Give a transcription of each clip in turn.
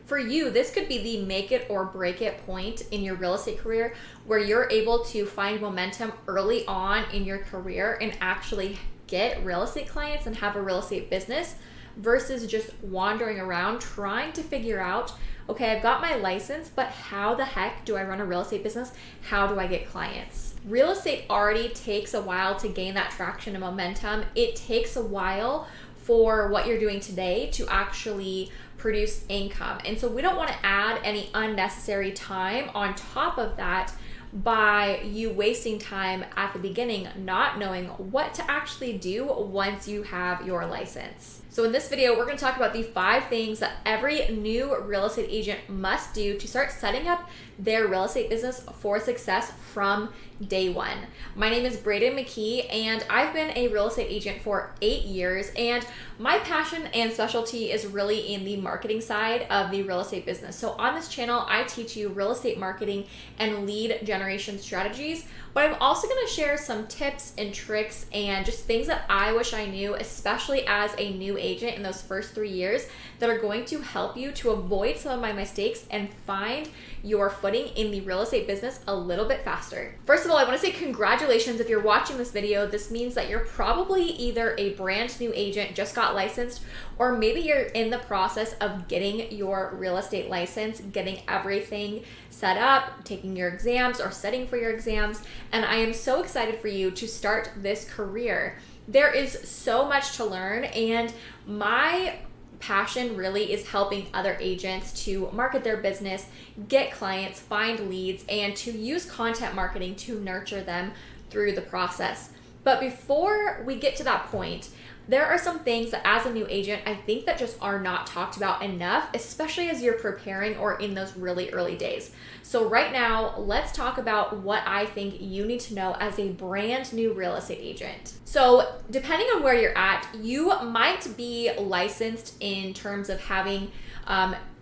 For you, this could be the make it or break it point in your real estate career where you're able to find momentum early on in your career and actually get real estate clients and have a real estate business versus just wandering around trying to figure out, okay, I've got my license, but how the heck do I run a real estate business? How do I get clients? Real estate already takes a while to gain that traction and momentum. It takes a while for what you're doing today to actually produce income. And so we don't want to add any unnecessary time on top of that by you wasting time at the beginning, not knowing what to actually do once you have your license. So in this video, we're going to talk about the 5 things that every new real estate agent must do to start setting up their real estate business for success from day one. My name is Braden McKee, and I've been a real estate agent for 8 years, and my passion and specialty is really in the marketing side of the real estate business. So on this channel, I teach you real estate marketing and lead generation strategies, but I'm also going to share some tips and tricks and just things that I wish I knew, especially as a new agent in those first 3 years, that are going to help you to avoid some of my mistakes and find your footing in the real estate business a little bit faster. First of all, I want to say congratulations if you're watching this video. This means that you're probably either a brand new agent, just got licensed, or maybe you're in the process of getting your real estate license, getting everything set up, taking your exams or studying for your exams. And I am so excited for you to start this career. There is so much to learn, and my passion really is helping other agents to market their business, get clients, find leads, and to use content marketing to nurture them through the process. But before we get to that point, there are some things that as a new agent, I think that just are not talked about enough, especially as you're preparing or in those really early days. So right now, let's talk about what I think you need to know as a brand new real estate agent. So depending on where you're at, you might be licensed in terms of having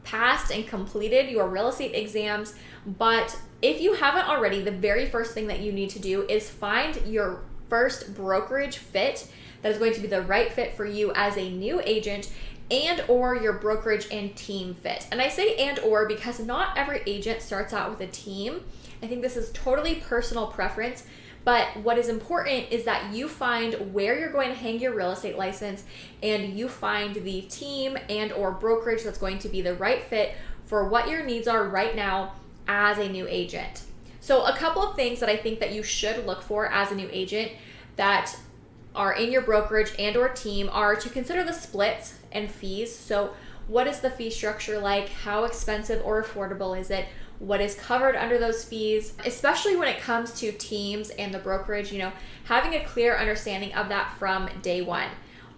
passed and completed your real estate exams, but if you haven't already, the very first thing that you need to do is find your first brokerage fit that is going to be the right fit for you as a new agent, and or your brokerage and team fit. And I say and or because not every agent starts out with a team. I think this is totally personal preference, but what is important is that you find where you're going to hang your real estate license and you find the team and or brokerage that's going to be the right fit for what your needs are right now as a new agent. So a couple of things that I think that you should look for as a new agent that are in your brokerage and or team are to consider the splits and fees. So what is the fee structure like? How expensive or affordable is it? What is covered under those fees? Especially when it comes to teams and the brokerage, having a clear understanding of that from day one.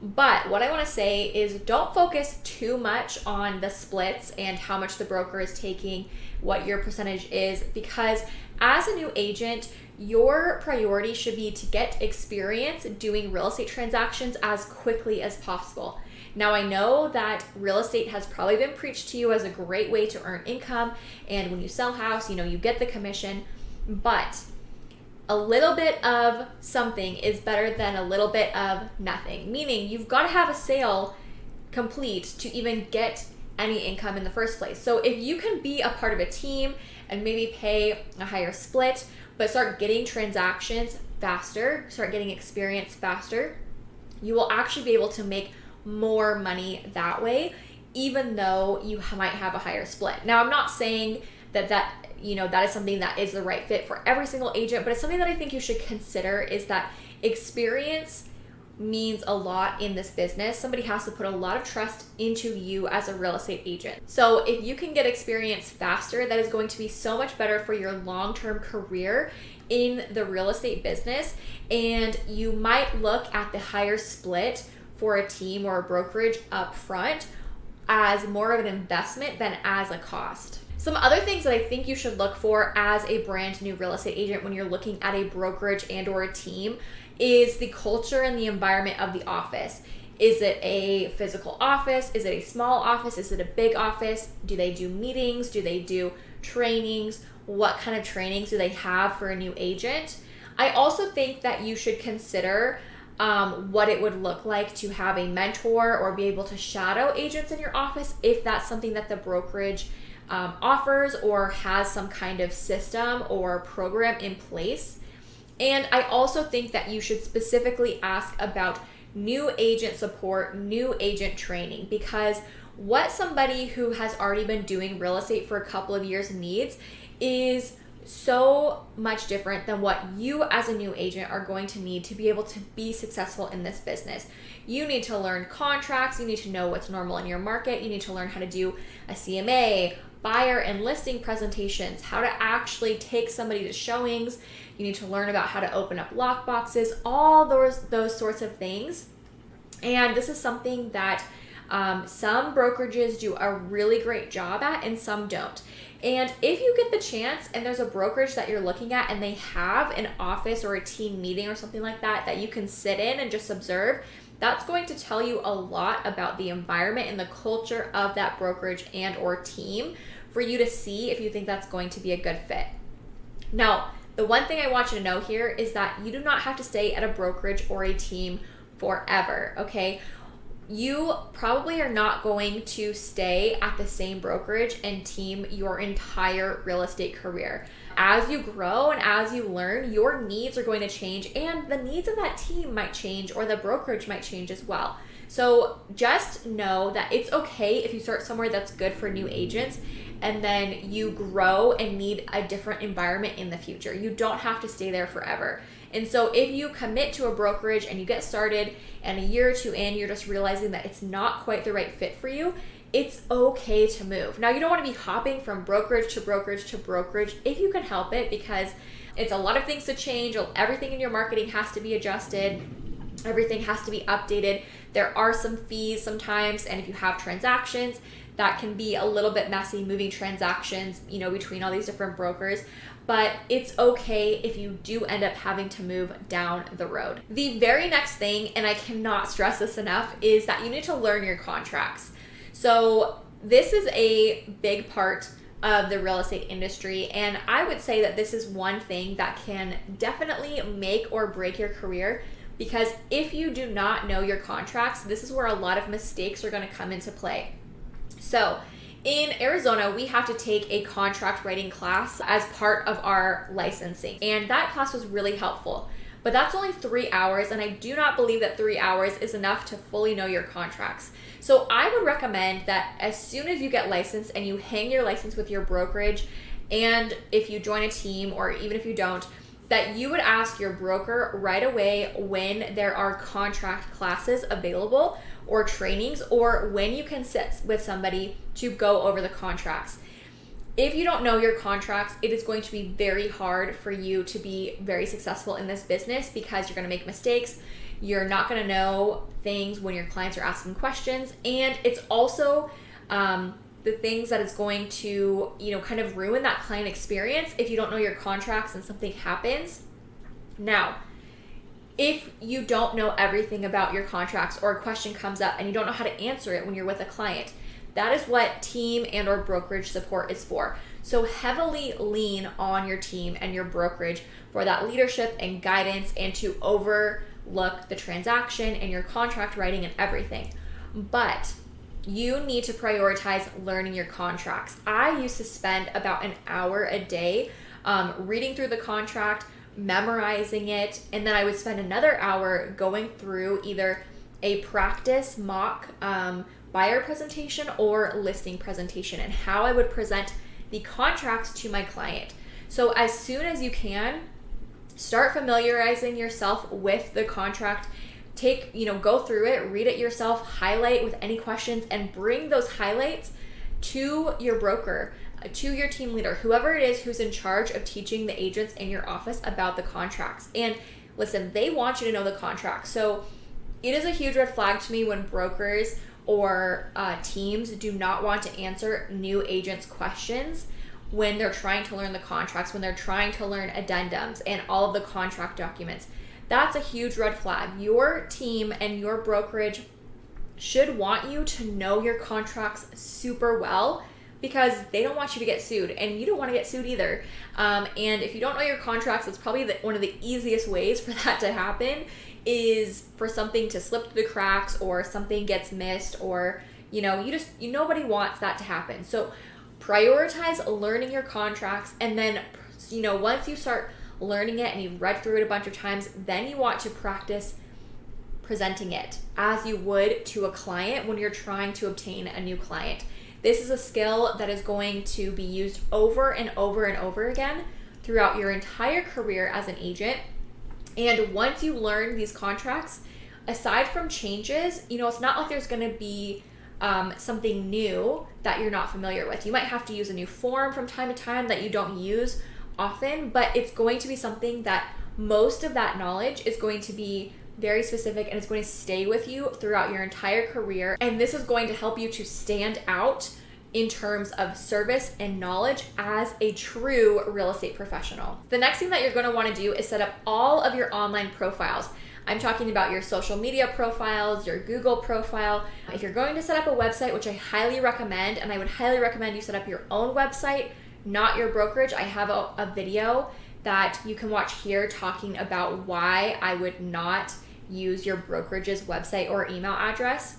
But what I want to say is don't focus too much on the splits and how much the broker is taking, what your percentage is, because as a new agent, your priority should be to get experience doing real estate transactions as quickly as possible. Now, I know that real estate has probably been preached to you as a great way to earn income, and when you sell a house, you get the commission, but a little bit of something is better than a little bit of nothing, meaning you've got to have a sale complete to even get any income in the first place. So if you can be a part of a team and maybe pay a higher split, but start getting transactions faster, start getting experience faster, you will actually be able to make more money that way, even though you might have a higher split. Now, I'm not saying that is something that is the right fit for every single agent, but it's something that I think you should consider is that experience means a lot in this business. Somebody has to put a lot of trust into you as a real estate agent. So if you can get experience faster, that is going to be so much better for your long-term career in the real estate business. And you might look at the higher split for a team or a brokerage up front as more of an investment than as a cost. Some other things that I think you should look for as a brand new real estate agent when you're looking at a brokerage and or a team is the culture and the environment of the office. Is it a physical office? Is it a small office? Is it a big office? Do they do meetings? Do they do trainings? What kind of trainings do they have for a new agent? I also think that you should consider what it would look like to have a mentor or be able to shadow agents in your office if that's something that the brokerage offers or has some kind of system or program in place. And I also think that you should specifically ask about new agent support, new agent training, because what somebody who has already been doing real estate for a couple of years needs is so much different than what you as a new agent are going to need to be able to be successful in this business. You need to learn contracts, you need to know what's normal in your market, you need to learn how to do a CMA, buyer and listing presentations, how to actually take somebody to showings, you need to learn about how to open up lock boxes, all those sorts of things. And this is something that some brokerages do a really great job at and some don't. And if you get the chance and there's a brokerage that you're looking at and they have an office or a team meeting or something like that that you can sit in and just observe, that's going to tell you a lot about the environment and the culture of that brokerage and or team for you to see if you think that's going to be a good fit. Now, the one thing I want you to know here is that you do not have to stay at a brokerage or a team forever, okay? You probably are not going to stay at the same brokerage and team your entire real estate career. As you grow and as you learn, your needs are going to change and the needs of that team might change or the brokerage might change as well. So just know that it's okay if you start somewhere that's good for new agents and then you grow and need a different environment in the future. You don't have to stay there forever. And so if you commit to a brokerage and you get started and a year or two in, you're just realizing that it's not quite the right fit for you, it's okay to move. Now, you don't want to be hopping from brokerage to brokerage to brokerage if you can help it, because it's a lot of things to change. Everything in your marketing has to be adjusted. Everything has to be updated. There are some fees sometimes, and if you have transactions, that can be a little bit messy moving transactions, between all these different brokers. But it's okay if you do end up having to move down the road. The very next thing, and I cannot stress this enough, is that you need to learn your contracts. So this is a big part of the real estate industry, and I would say that this is one thing that can definitely make or break your career, because if you do not know your contracts, this is where a lot of mistakes are going to come into play. So in Arizona, we have to take a contract writing class as part of our licensing, and that class was really helpful. But that's only 3 hours, and I do not believe that 3 hours is enough to fully know your contracts. So I would recommend that as soon as you get licensed and you hang your license with your brokerage, and if you join a team or even if you don't, that you would ask your broker right away when there are contract classes available or trainings, or when you can sit with somebody to go over the contracts. If you don't know your contracts, it is going to be very hard for you to be very successful in this business, because you're going to make mistakes. You're not going to know things when your clients are asking questions. And it's also the things that is going to, kind of ruin that client experience if you don't know your contracts and something happens. Now, if you don't know everything about your contracts or a question comes up and you don't know how to answer it when you're with a client, that is what team and or brokerage support is for. So heavily lean on your team and your brokerage for that leadership and guidance and to overlook the transaction and your contract writing and everything. But you need to prioritize learning your contracts. I used to spend about an hour a day reading through the contract, memorizing it, and then I would spend another hour going through either a practice mock buyer presentation or listing presentation and how I would present the contracts to my client. So as soon as you can, start familiarizing yourself with the contract. Go through it, read it yourself, highlight with any questions, and bring those highlights to your broker, to your team leader, whoever it is who's in charge of teaching the agents in your office about the contracts. And listen, they want you to know the contract. So it is a huge red flag to me when brokers or teams do not want to answer new agents' questions when they're trying to learn the contracts, when they're trying to learn addendums and all of the contract documents. That's a huge red flag. Your team and your brokerage should want you to know your contracts super well because they don't want you to get sued, and you don't want to get sued either. And if you don't know your contracts, it's probably one of the easiest ways for that to happen is for something to slip through the cracks, or something gets missed, or nobody wants that to happen. So prioritize learning your contracts, and then once you start learning it and you've read through it a bunch of times, then you want to practice presenting it as you would to a client when you're trying to obtain a new client. This is a skill that is going to be used over and over and over again throughout your entire career as an agent. And once you learn these contracts, aside from changes, it's not like there's going to be something new that you're not familiar with. You might have to use a new form from time to time that you don't use often, but it's going to be something that most of that knowledge is going to be very specific, and it's going to stay with you throughout your entire career. And this is going to help you to stand out in terms of service and knowledge as a true real estate professional. The next thing that you're going to want to do is set up all of your online profiles. I'm talking about your social media profiles, your Google profile. If you're going to set up a website, which I highly recommend, and I would highly recommend you set up your own website, not your brokerage. I have a video that you can watch here talking about why I would not use your brokerage's website or email address.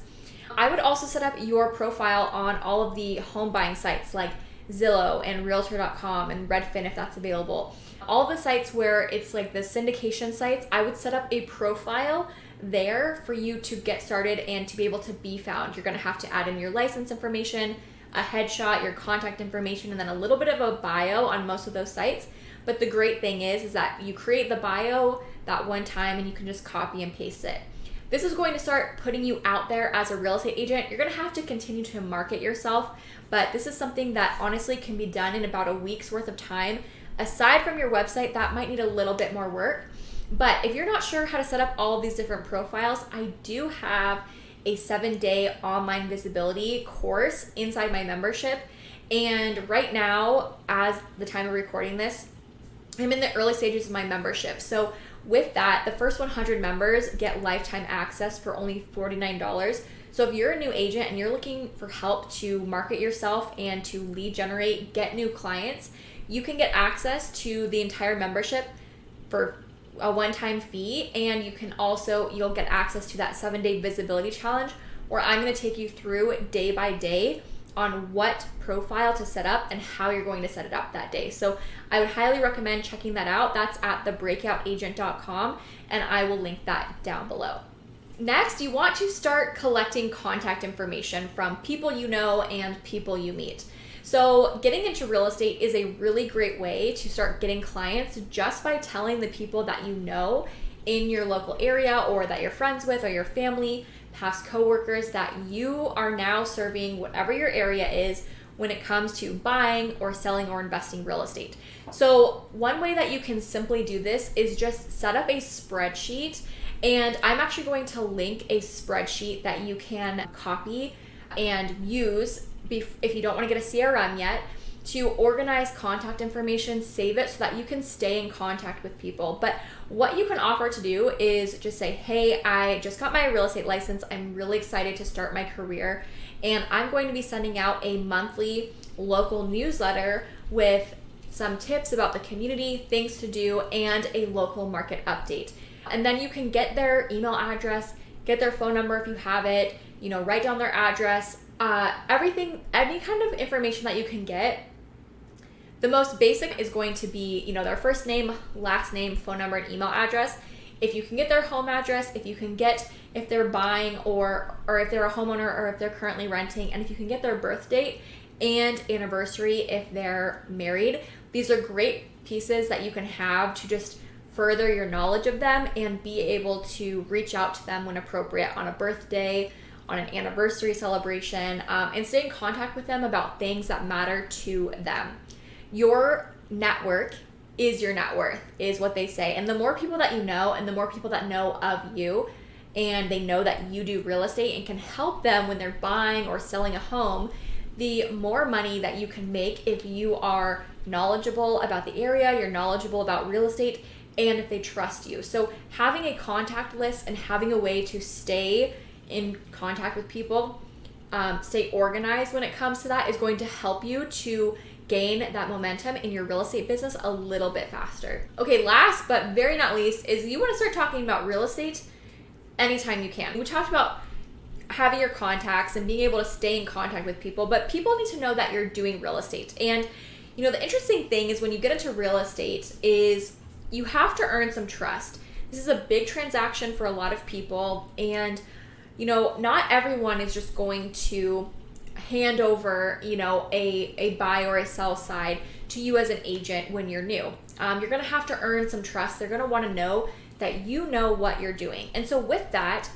I would also set up your profile on all of the home buying sites like Zillow and Realtor.com and Redfin if that's available. All the sites where it's like the syndication sites, I would set up a profile there for you to get started and to be able to be found. You're going to have to add in your license information, a headshot, your contact information, and then a little bit of a bio on most of those sites. But the great thing is that you create the bio that one time and you can just copy and paste it. This is going to start putting you out there as a real estate agent. You're going to have to continue to market yourself, but this is something that honestly can be done in about a week's worth of time. Aside from your website, that might need a little bit more work. But if you're not sure how to set up all of these different profiles, I do have a 7-day online visibility course inside my membership. And right now, as the time of recording this, I'm in the early stages of my membership. So with that, the first 100 members get lifetime access for only $49. So if you're a new agent and you're looking for help to market yourself and to lead generate, get new clients, you can get access to the entire membership for a one-time fee. And you'll get access to that 7-day visibility challenge where I'm going to take you through day by day on what profile to set up and how you're going to set it up that day. So I would highly recommend checking that out. That's at thebreakoutagent.com, and I will link that down below. Next, you want to start collecting contact information from people you know and people you meet. So getting into real estate is a really great way to start getting clients just by telling the people that you know in your local area or that you're friends with or your family, past coworkers, that you are now serving whatever your area is when it comes to buying or selling or investing real estate. So one way that you can simply do this is just set up a spreadsheet, and I'm actually going to link a spreadsheet that you can copy and use if you don't want to get a CRM yet, to organize contact information, save it so that you can stay in contact with people. But what you can offer to do is just say, hey, I just got my real estate license. I'm really excited to start my career, and I'm going to be sending out a monthly local newsletter with some tips about the community, things to do, and a local market update. And then you can get their email address, get their phone number if you have it, write down their address, everything, any kind of information that you can get. The most basic is going to be, their first name, last name, phone number, and email address. If you can get their home address, if they're buying or if they're a homeowner or if they're currently renting, and if you can get their birth date and anniversary if they're married. These are great pieces that you can have to just further your knowledge of them and be able to reach out to them when appropriate on a birthday, on an anniversary celebration, and stay in contact with them about things that matter to them. Your network is your net worth, is what they say. And the more people that you know and the more people that know of you and they know that you do real estate and can help them when they're buying or selling a home, the more money that you can make if you are knowledgeable about the area, you're knowledgeable about real estate, and if they trust you. So having a contact list and having a way to stay in contact with people stay organized when it comes to that is going to help you to gain that momentum in your real estate business a little bit faster. Okay, last but very not least is you want to start talking about real estate anytime you can. We talked about having your contacts and being able to stay in contact with people, but people need to know that you're doing real estate. And the interesting thing is when you get into real estate is you have to earn some trust. This is a big transaction for a lot of people, and not everyone is just going to hand over a buy or a sell side to you as an agent when you're new. You're going to have to earn some trust. They're going to want to know that you know what you're doing. And so with that,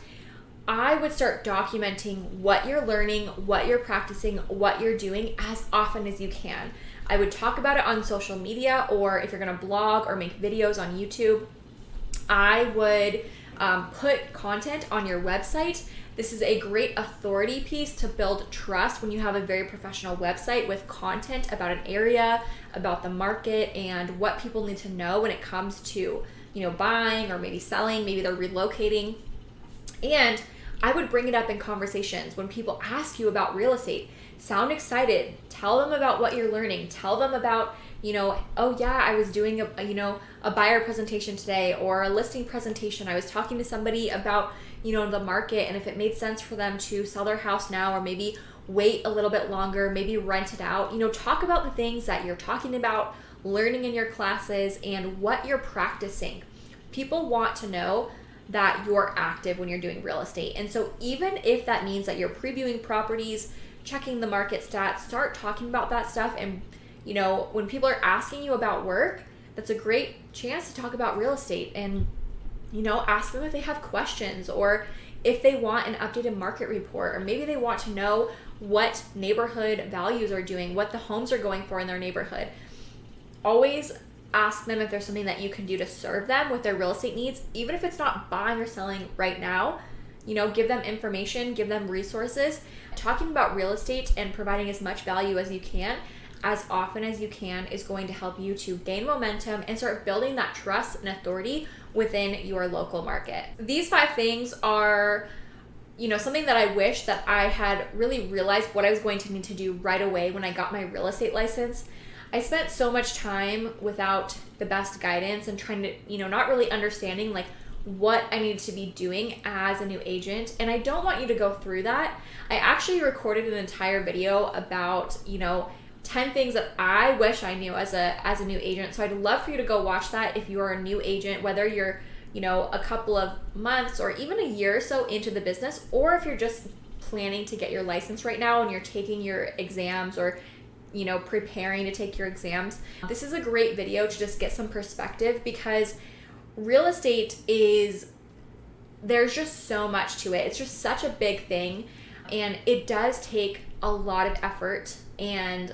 I would start documenting what you're learning, what you're practicing, what you're doing as often as you can. I would talk about it on social media, or if you're going to blog or make videos on YouTube, I would put content on your website. This is a great authority piece to build trust when you have a very professional website with content about an area, about the market, and what people need to know when it comes to, buying or maybe selling, maybe they're relocating. And I would bring it up in conversations when people ask you about real estate. Sound excited. Tell them about what you're learning. Tell them about, oh yeah, I was doing a buyer presentation today or a listing presentation. I was talking to somebody about, the market and if it made sense for them to sell their house now or maybe wait a little bit longer, maybe rent it out. Talk about the things that you're talking about, learning in your classes, and what you're practicing. People want to know that you're active when you're doing real estate. And so even if that means that you're previewing properties, checking the market stats, start talking about that stuff. And, when people are asking you about work, that's a great chance to talk about real estate and, ask them if they have questions or if they want an updated market report, or maybe they want to know what neighborhood values are doing, what the homes are going for in their neighborhood. Always ask them if there's something that you can do to serve them with their real estate needs, even if it's not buying or selling right now. Give them information, give them resources. Talking about real estate and providing as much value as you can, as often as you can, is going to help you to gain momentum and start building that trust and authority within your local market. These 5 things are, something that I wish that I had really realized what I was going to need to do right away when I got my real estate license. I spent so much time without the best guidance and trying to, not really understanding like what I need to be doing as a new agent. And I don't want you to go through that. I actually recorded an entire video about, 10 things that I wish I knew as a new agent. So I'd love for you to go watch that if you are a new agent, whether you're, a couple of months or even a year or so into the business, or if you're just planning to get your license right now and you're taking your exams or preparing to take your exams. This is a great video to just get some perspective, because real estate there's just so much to it. It's just such a big thing, and it does take a lot of effort, and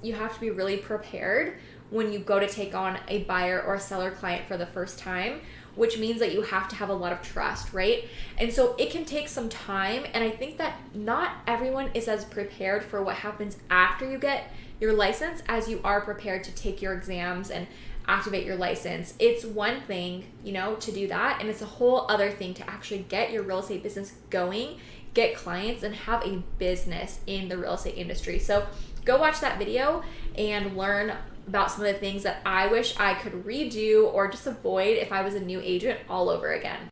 you have to be really prepared when you go to take on a buyer or a seller client for the first time, which means that you have to have a lot of trust, right? And so it can take some time, and I think that not everyone is as prepared for what happens after you get your license as you are prepared to take your exams and activate your license. It's one thing, to do that, and it's a whole other thing to actually get your real estate business going, get clients, and have a business in the real estate industry. So go watch that video and learn about some of the things that I wish I could redo or just avoid if I was a new agent all over again.